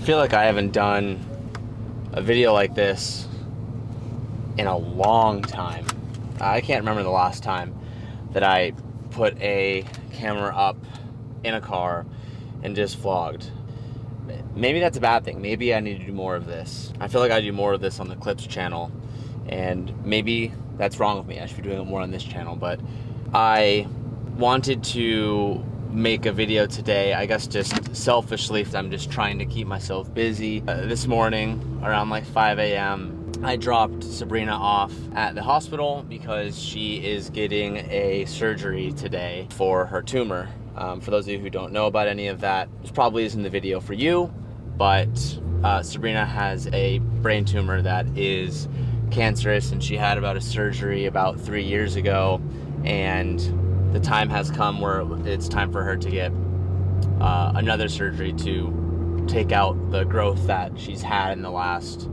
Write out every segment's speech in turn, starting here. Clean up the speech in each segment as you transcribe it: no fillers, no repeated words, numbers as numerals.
feel like I haven't done a video like this in a long time. I can't remember the last time that I put a camera up in a car and just vlogged. Maybe that's a bad thing. Maybe I need to do more of this. I feel like I do more of this on the Clips channel, and maybe that's wrong with me. I should be doing it more on this channel, but I wanted to make a video today, I guess just selfishly. I'm just trying to keep myself busy. This morning around like 5 a.m. I dropped Sabrina off at the hospital because she is getting a surgery today for her tumor. For those of you who don't know about any of that, this probably isn't the video for you, but Sabrina has a brain tumor that is cancerous, and she had about a surgery about 3 years ago, and the time has come where it's time for her to get another surgery to take out the growth that she's had in the last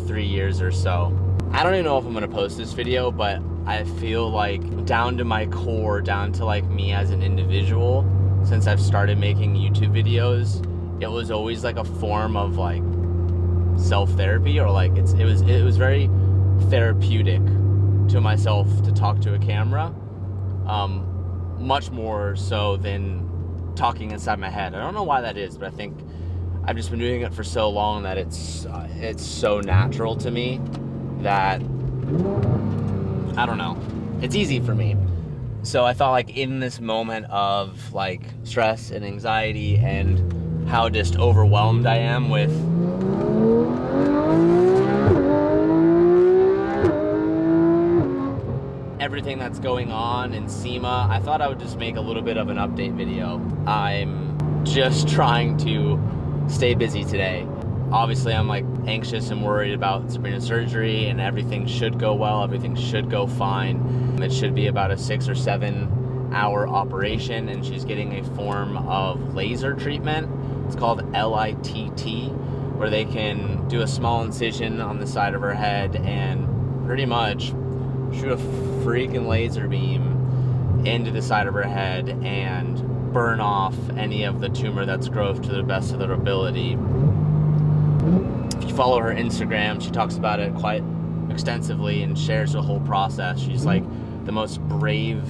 3 years or so. I don't even know if I'm gonna post this video, but I feel like down to my core, down to like me as an individual, since I've started making YouTube videos, it was always like a form of like self-therapy, or like it was very therapeutic to myself to talk to a camera. Much more so than talking inside my head. I don't know why that is, but I think I've just been doing it for so long that it's so natural to me that, I don't know, it's easy for me. So I thought, like, in this moment of like stress and anxiety and how just overwhelmed I am with everything that's going on in SEMA, I thought I would just make a little bit of an update video. I'm just trying to stay busy today. Obviously, I'm like anxious and worried about Sabrina's surgery, and everything should go well, everything should go fine. It should be about a 6 or 7 hour operation, and she's getting a form of laser treatment. It's called LITT, where they can do a small incision on the side of her head and pretty much shoot a freaking laser beam into the side of her head and burn off any of the tumor that's growth to the best of their ability. If you follow her Instagram, she talks about it quite extensively and shares the whole process. She's like the most brave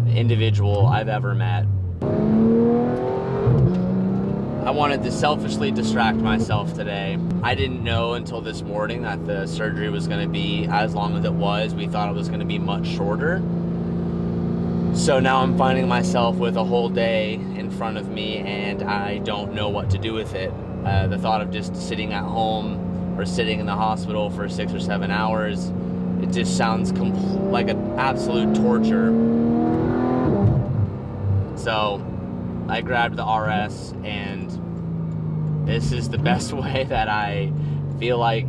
individual I've ever met. I wanted to selfishly distract myself today. I didn't know until this morning that the surgery was going to be as long as it was. We thought it was going to be much shorter. So now I'm finding myself with a whole day in front of me, and I don't know what to do with it. The thought of just sitting at home or sitting in the hospital for 6 or 7 hours, it just sounds like an absolute torture. So I grabbed the RS, and this is the best way that I feel like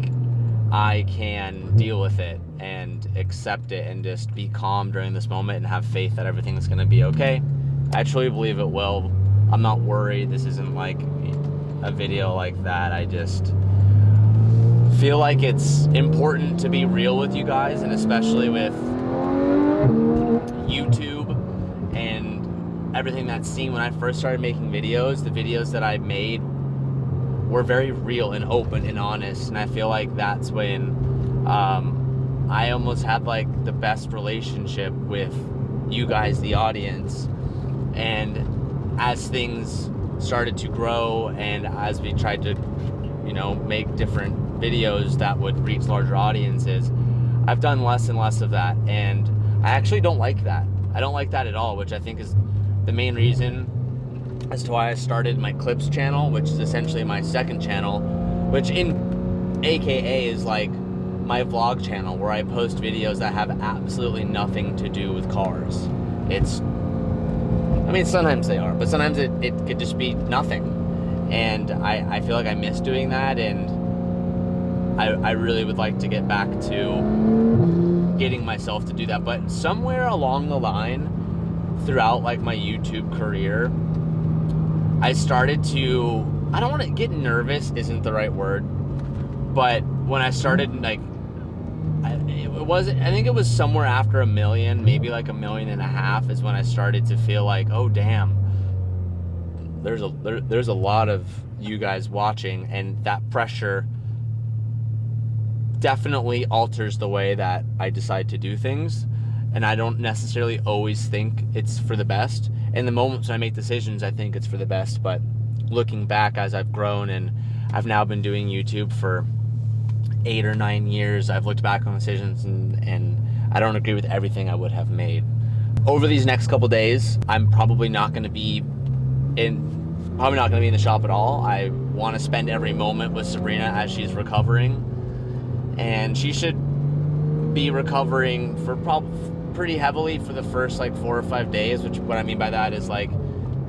I can deal with it and accept it and just be calm during this moment and have faith that everything's going to be okay. I truly believe it will. I'm not worried. This isn't like a video like that. I just feel like it's important to be real with you guys, and especially with YouTube and everything that's seen. When I first started making videos, the videos that I made were very real and open and honest, and I feel like that's when I almost had like the best relationship with you guys, the audience. And as things started to grow, and as we tried to, you know, make different videos that would reach larger audiences, I've done less and less of that, and I actually don't like that. I don't like that at all, which I think is the main reason as to why I started my Clips channel, which is essentially my second channel, which in AKA is like my vlog channel, where I post videos that have absolutely nothing to do with cars. I mean, sometimes they are, but sometimes it could just be nothing. And I feel like I miss doing that, and I really would like to get back to getting myself to do that. But somewhere along the line, throughout like my YouTube career, I started to, I don't want to get nervous, isn't the right word, but when I started, like, I think it was somewhere after 1 million, maybe like 1.5 million is when I started to feel like, oh damn, there's a lot of you guys watching, and that pressure definitely alters the way that I decide to do things, and I don't necessarily always think it's for the best. In the moments when I make decisions, I think it's for the best, but looking back as I've grown, and I've now been doing YouTube for 8 or 9 years, I've looked back on decisions and I don't agree with everything I would have made. Over these next couple days, I'm probably not going to be in the shop at all. I want to spend every moment with Sabrina as she's recovering, and she should be recovering for pretty heavily for the first like 4 or 5 days, which what I mean by that is like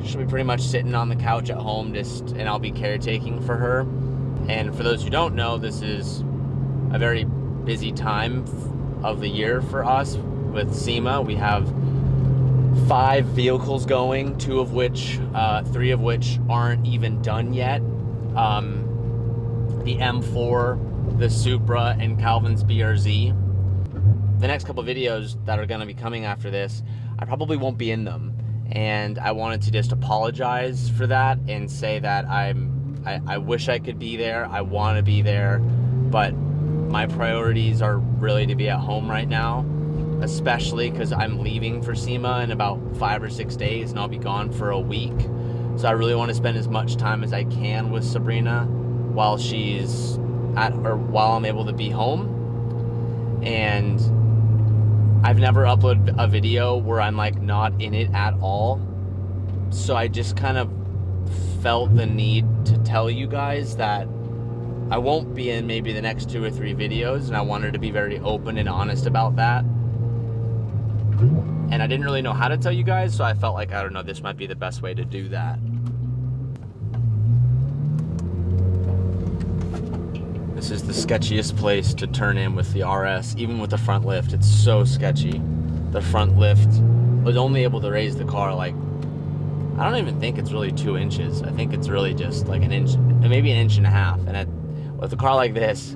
she'll be pretty much sitting on the couch at home and I'll be caretaking for her. And for those who don't know, this is a very busy time of the year for us with SEMA. We have 5 vehicles going, 3 of which aren't even done yet. The M4, the Supra, and Calvin's BRZ. The next couple videos that are going to be coming after this, I probably won't be in them. And I wanted to just apologize for that and say that I wish I could be there. I want to be there, but my priorities are really to be at home right now, especially because I'm leaving for SEMA in about 5 or 6 days, and I'll be gone for a week. So I really want to spend as much time as I can with Sabrina while I'm able to be home. And I've never uploaded a video where I'm like not in it at all. So I just kind of felt the need to tell you guys that I won't be in maybe the next 2 or 3 videos, and I wanted to be very open and honest about that. And I didn't really know how to tell you guys, so I felt like, I don't know, this might be the best way to do that. This is the sketchiest place to turn in with the RS, even with the front lift. It's so sketchy. The front lift was only able to raise the car like, I don't even think it's really 2 inches. I think it's really just like an inch, maybe an inch and a half. And with a car like this,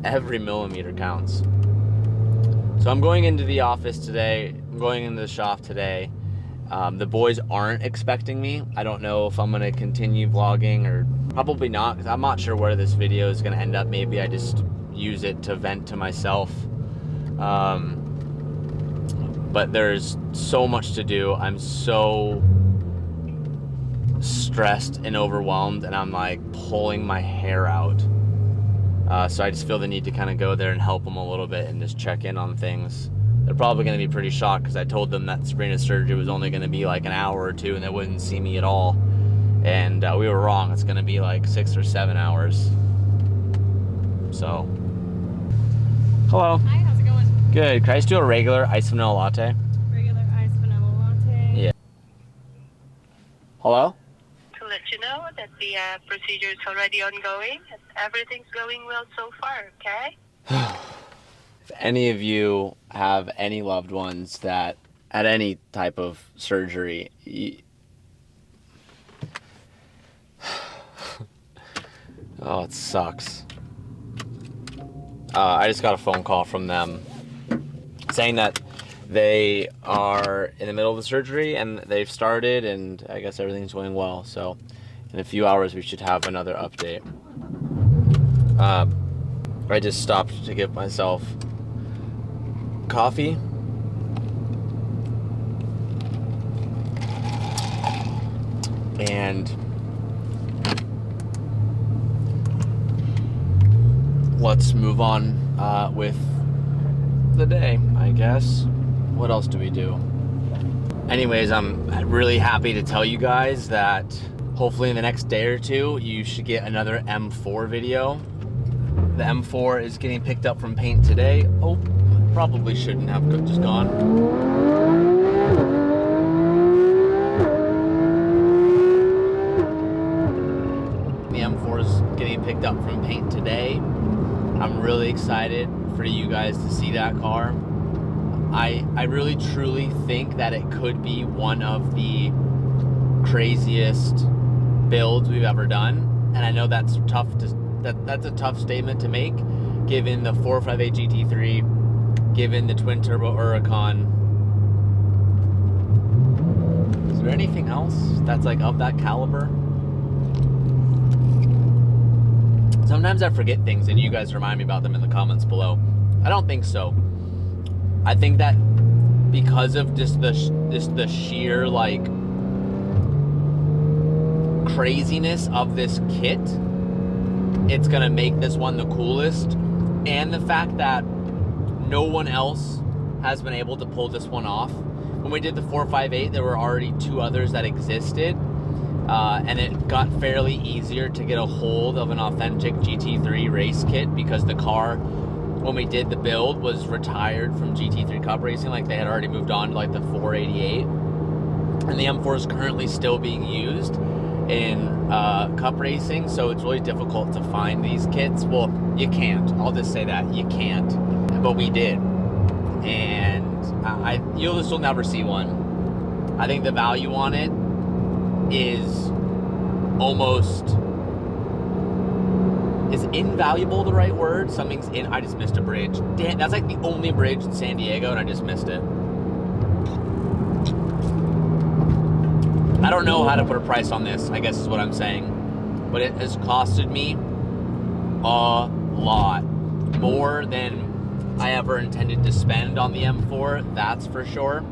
every millimeter counts. So I'm going into the office today. I'm going into the shop today. The boys aren't expecting me. I don't know if I'm gonna continue vlogging or probably not, because I'm not sure where this video is gonna end up. Maybe I just use it to vent to myself. But there's so much to do. I'm so stressed and overwhelmed, and I'm like pulling my hair out. So I just feel the need to kind of go there and help them a little bit and just check in on things. They're probably going to be pretty shocked because I told them that Sabrina's surgery was only going to be like an hour or 2 and they wouldn't see me at all. And we were wrong. It's going to be like 6 or 7 hours. So, hello. Hi, how's it going? Good. Can I just do a regular iced vanilla latte? Regular iced vanilla latte. Yeah. Hello? To let you know that the procedure is already ongoing. Everything's going well so far, okay? If any of you have any loved ones that had any type of surgery, oh, it sucks. I just got a phone call from them saying that they are in the middle of the surgery and they've started, and I guess everything's going well. So in a few hours we should have another update. I just stopped to give myself coffee. And let's move on with the day, I guess. What else do we do? Anyways, I'm really happy to tell you guys that hopefully in the next day or 2, you should get another M4 video. The M4 is getting picked up from paint today. Oh, probably shouldn't have just gone. The M4 is getting picked up from paint today. I'm really excited for you guys to see that car. I really truly think that it could be one of the craziest builds we've ever done, and I know that's tough that's a tough statement to make given the 458 GT3, given the twin turbo Huracan. Is there anything else that's like of that caliber? Sometimes I forget things and you guys remind me about them in the comments below. I don't think so. I think that because of just the sheer like craziness of this kit, it's gonna make this one the coolest, and the fact that no one else has been able to pull this one off. When we did the 458, there were already 2 others that existed, and it got fairly easier to get a hold of an authentic GT3 race kit because the car, when we did the build, was retired from GT3 Cup racing. Like, they had already moved on to like the 488, and the M4 is currently still being used in Cup racing, so it's really difficult to find these kits. Well, you can't. I'll just say that you can't, but we did, and you'll just will never see one. I think the value on it is almost, is invaluable the right word? Something's in. I just missed a bridge. Damn, that's like the only bridge in San Diego, and I just missed it. I don't know how to put a price on this, I guess is what I'm saying. But it has costed me a lot. More than I ever intended to spend on the M4, that's for sure.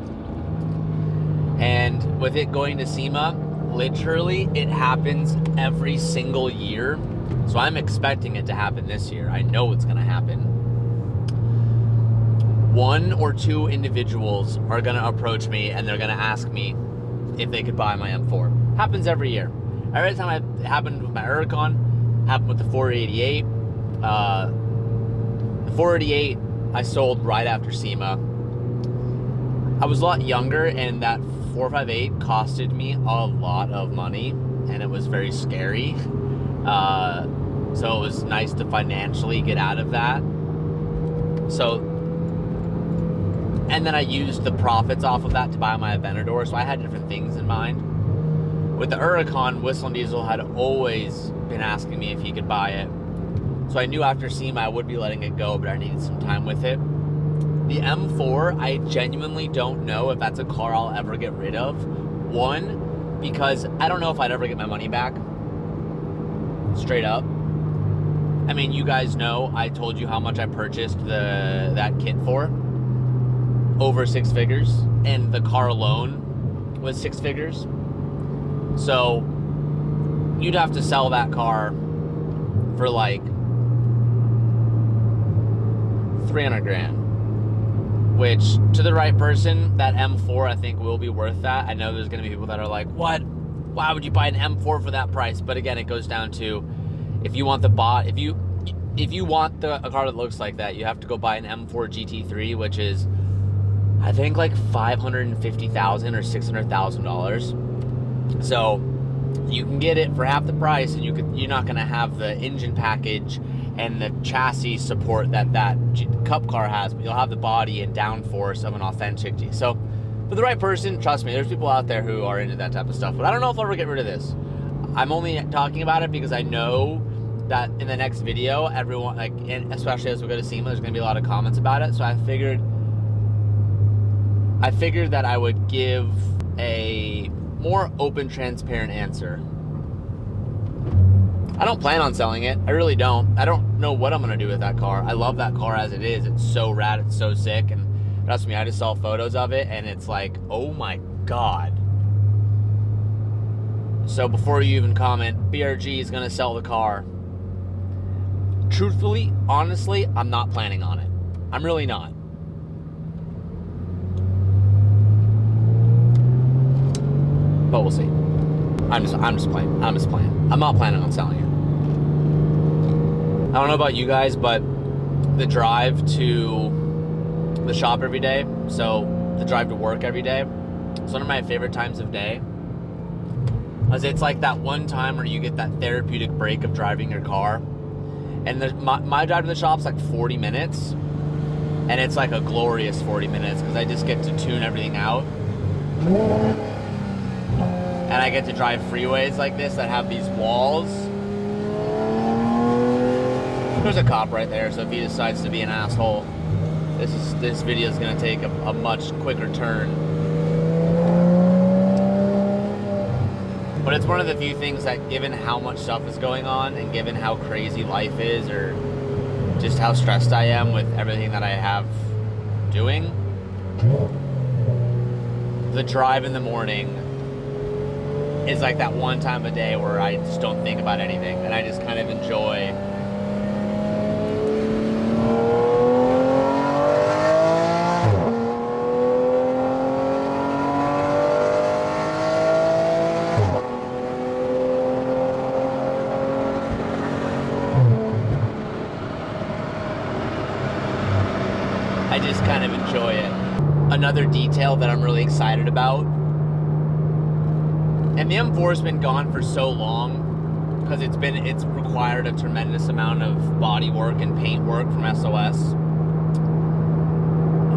And with it going to SEMA, literally it happens every single year. So I'm expecting it to happen this year. I know it's gonna happen. 1 or 2 individuals are gonna approach me and they're gonna ask me if they could buy my M4. Happens every year. Every time it happened with my Huracan, happened with the 488. The 488 I sold right after SEMA. I was a lot younger, and that 458 costed me a lot of money, and it was very scary. So it was nice to financially get out of that. So, and then I used the profits off of that to buy my Aventador, so I had different things in mind. With the Huracan, Whistle and Diesel had always been asking me if he could buy it. So I knew after SEMA I would be letting it go, but I needed some time with it. The M4, I genuinely don't know if that's a car I'll ever get rid of. 1, because I don't know if I'd ever get my money back. Straight up. I mean, you guys know I told you how much I purchased that kit for. Over 6 figures, and the car alone was 6 figures. So you'd have to sell that car for like 300 grand, which to the right person, that M4 I think will be worth that. I know there's gonna be people that are like, what? Why would you buy an M4 for that price? But again, it goes down to, if you want the bot, if you want a car that looks like that, you have to go buy an M4 GT3, which is I think like $550,000 or $600,000. So you can get it for half the price, and you're not going to have the engine package and the chassis support that Cup car has, but you'll have the body and downforce of an authentic G. So for the right person, trust me, there's people out there who are into that type of stuff, but I don't know if I'll ever get rid of this. I'm only talking about it because I know that in the next video, everyone, like, and especially as we go to SEMA, there's going to be a lot of comments about it. So I figured that I would give a more open, transparent answer. I don't plan on selling it. I really don't. I don't know what I'm going to do with that car. I love that car as it is. It's so rad. It's so sick. And trust me, I just saw photos of it, and it's like, oh my God. So before you even comment, BRG is going to sell the car. Truthfully, honestly, I'm not planning on it. I'm really not. But we'll see. I'm just playing. I'm not planning on selling it. I don't know about you guys, but the drive to the shop every day, so the drive to work every day, it's one of my favorite times of day. Because it's like that one time where you get that therapeutic break of driving your car. And my drive to the shop's like 40 minutes. And it's like a glorious 40 minutes because I just get to tune everything out. And I get to drive freeways like this that have these walls. There's a cop right there, so if he decides to be an asshole, this video is going to take a much quicker turn. But it's one of the few things that, given how much stuff is going on and given how crazy life is, or just how stressed I am with everything that I have doing, the drive in the morning is like that one time a day where I just don't think about anything and I just kind of enjoy. I just kind of enjoy it. Another detail that I'm really excited about, and the M4's been gone for so long because it's required a tremendous amount of body work and paint work from SOS,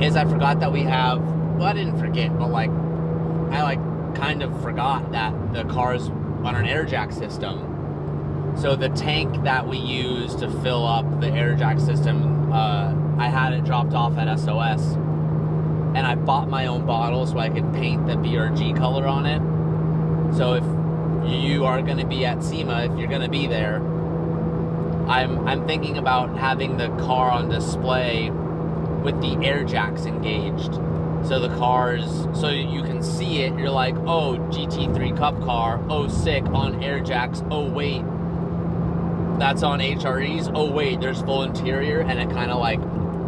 is I forgot that we have, well, I didn't forget, but I kind of forgot that the car's on an air jack system. So the tank that we use to fill up the air jack system, I had it dropped off at SOS, and I bought my own bottle so I could paint the BRG color on it. So if you are going to be at SEMA, if you're going to be there, I'm thinking about having the car on display with the air jacks engaged. So the cars, so you can see it, you're like, oh, GT3 Cup car, oh, sick, on air jacks, oh, wait, that's on HREs, oh, wait, there's full interior, and it kind of like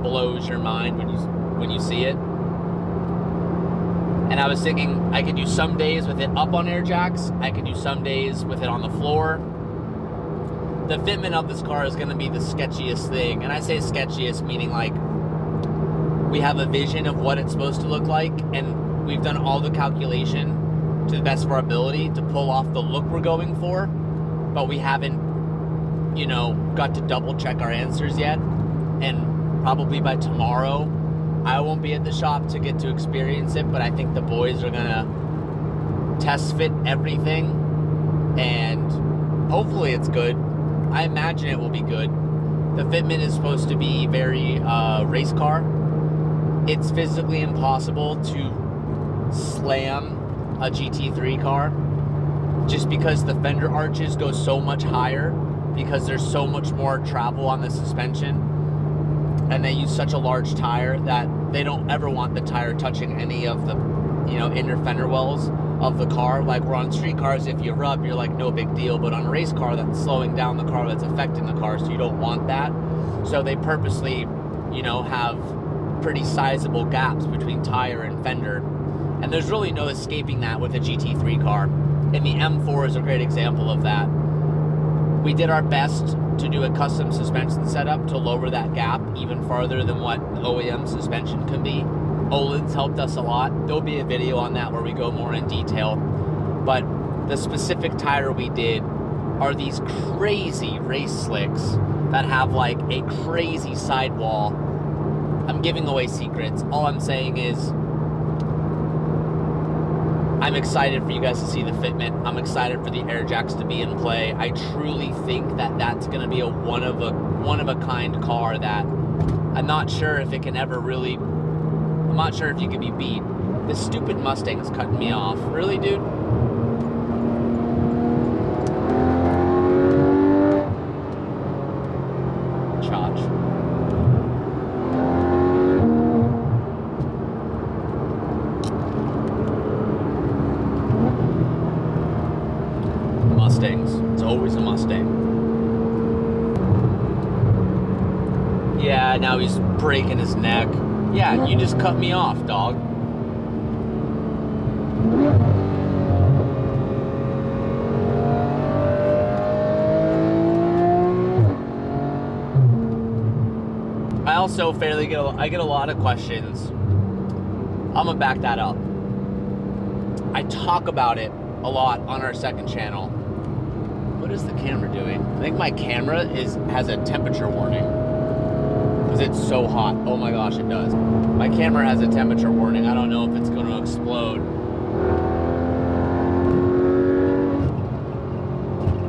blows your mind when you see it. And I was thinking I could do some days with it up on air jacks. I could do some days with it on the floor. The fitment of this car is going to be the sketchiest thing. And I say sketchiest meaning like we have a vision of what it's supposed to look like. And we've done all the calculation to the best of our ability to pull off the look we're going for. But we haven't, got to double check our answers yet. And probably by tomorrow, I won't be at the shop to get to experience it, but I think the boys are gonna test fit everything, and hopefully it's good. I imagine it will be good. The fitment is supposed to be very race car. It's physically impossible to slam a GT3 car just because the fender arches go so much higher because there's so much more travel on the suspension. And they use such a large tire that they don't ever want the tire touching any of the, inner fender wells of the car. Like we're on street cars, if you rub, you're like, no big deal. But on a race car, that's slowing down the car, that's affecting the car, so you don't want that. So they purposely, have pretty sizable gaps between tire and fender. And there's really no escaping that with a GT3 car. And the M4 is a great example of that. We did our best to do a custom suspension setup to lower that gap even farther than what OEM suspension can be. Olin's helped us a lot. There'll be a video on that where we go more in detail. But the specific tire we did are these crazy race slicks that have like a crazy sidewall. I'm giving away secrets. All I'm saying is I'm excited for you guys to see the fitment. I'm excited for the air jacks to be in play. I truly think that that's going to be a one of a kind car that I'm not sure if it can ever really. I'm not sure if you can be beat. This stupid Mustang is cutting me off. Really, dude? Chotch. Mustangs. It's always a Mustang. Yeah, now he's breaking his neck. Yeah, you just cut me off, dog. I also I get a lot of questions. I'm gonna back that up. I talk about it a lot on our second channel. What is the camera doing? I think my camera has a temperature warning because it's so hot. Oh my gosh, it does. My camera has a temperature warning. I don't know if it's going to explode.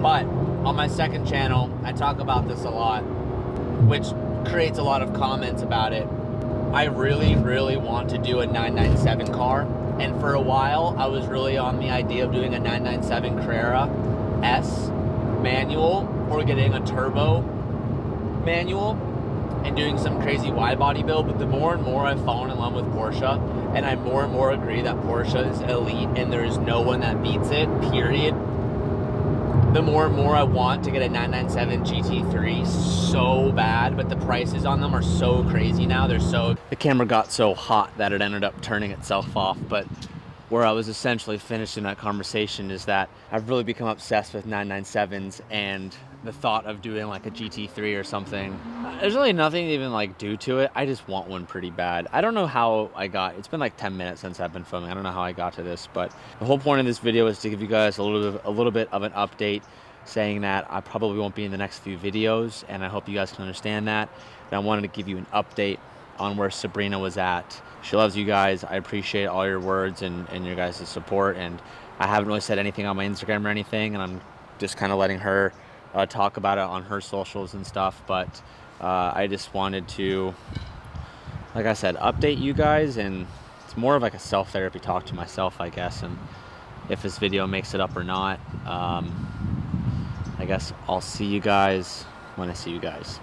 But on my second channel, I talk about this a lot, which creates a lot of comments about it. I really, really want to do a 997 car, And for a while, I was really on the idea of doing a 997 Carrera S manual or getting a turbo manual and doing some crazy wide body build. But the more and more I've fallen in love with Porsche, and I more and more agree that Porsche is elite and there is no one that beats it, period, the more and more I want to get a 997 GT3 so bad, but the prices on them are so crazy now. The camera got so hot that it ended up turning itself off. But where I was essentially finishing that conversation is that I've really become obsessed with 997s, and the thought of doing like a GT3 or something, there's really nothing to even like do to it. I just want one pretty bad. I don't know how I got, it's been like 10 minutes since I've been filming. I don't know how I got to this, but the whole point of this video is to give you guys a little bit of an update, saying that I probably won't be in the next few videos, and I hope you guys can understand that. And I wanted to give you an update on where Sabrina was at. She loves you guys. I appreciate all your words and your guys' support, and I haven't really said anything on my Instagram or anything, and I'm just kind of letting her talk about it on her socials and stuff. But I just wanted to, like I said, update you guys, and it's more of like a self-therapy talk to myself, I guess. And if this video makes it up or not, I guess I'll see you guys when I see you guys.